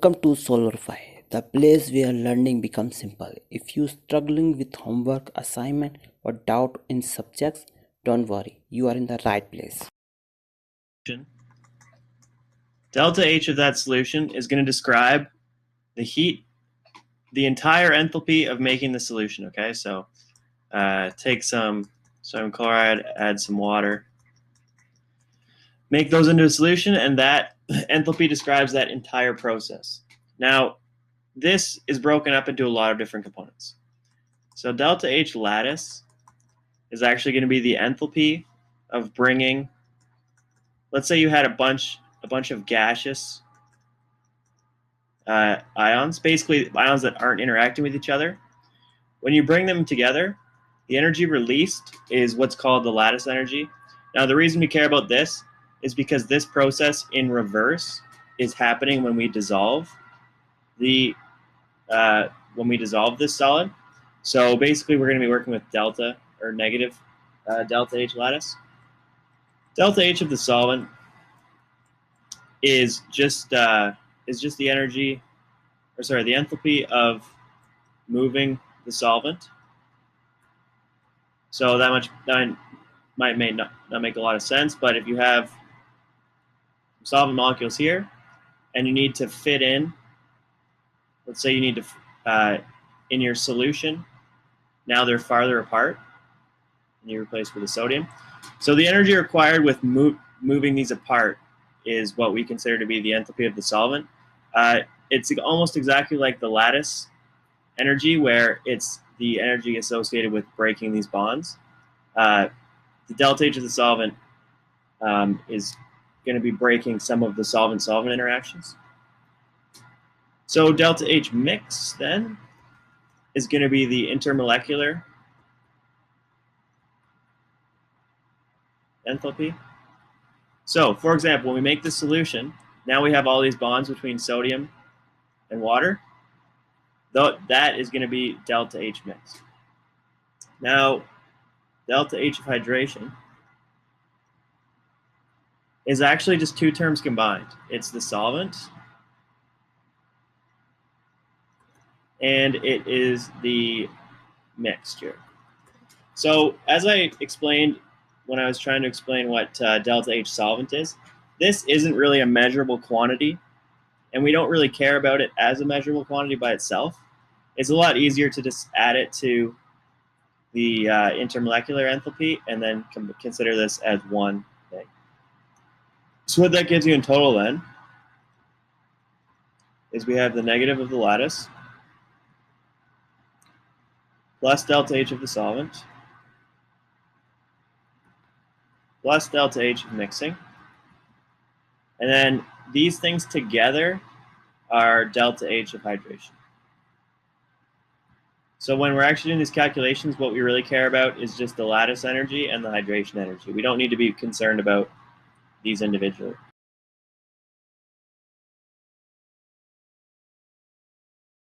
Welcome to Solverfy, the place where learning becomes simple. If you're struggling with homework, assignment, or doubt in subjects, don't worry, you are in the right place. Delta H of that solution is going to describe the heat, the entire enthalpy of making the solution, okay? So take some sodium chloride, add some water, make those into a solution, and that enthalpy describes that entire process. Now, this is broken up into a lot of different components. So delta H lattice is actually going to be the enthalpy of bringing, let's say you had a bunch of gaseous ions, basically ions that aren't interacting with each other. When you bring them together, the energy released is what's called the lattice energy. Now, the reason we care about this is because this process in reverse is happening when we dissolve this solid. So basically, we're going to be working with delta or negative delta H lattice. Delta H of the solvent is just the energy, or sorry, the enthalpy of moving the solvent. So that may not make a lot of sense, but if you have solvent molecules here, and you need to fit in, let's say you need to, in your solution, now they're farther apart, and you replace with a sodium. So the energy required with moving these apart is what we consider to be the enthalpy of the solvent. It's almost exactly like the lattice energy, where it's the energy associated with breaking these bonds. The delta H of the solvent is going to be breaking some of the solvent-solvent interactions. So delta H mix then is going to be the intermolecular enthalpy. So, for example, when we make this solution, now we have all these bonds between sodium and water. That is going to be delta H mix. Now, delta H of hydration is actually just two terms combined. It's the solvent, and it is the mixture. So, as I explained when I was trying to explain what delta H solvent is, this isn't really a measurable quantity, and we don't really care about it as a measurable quantity by itself. It's a lot easier to just add it to the intermolecular enthalpy and then consider this as one thing. So what that gives you in total then is we have the negative of the lattice plus delta H of the solvent plus delta H of mixing. And then these things together are delta H of hydration. So when we're actually doing these calculations, what we really care about is just the lattice energy and the hydration energy. We don't need to be concerned about these individually.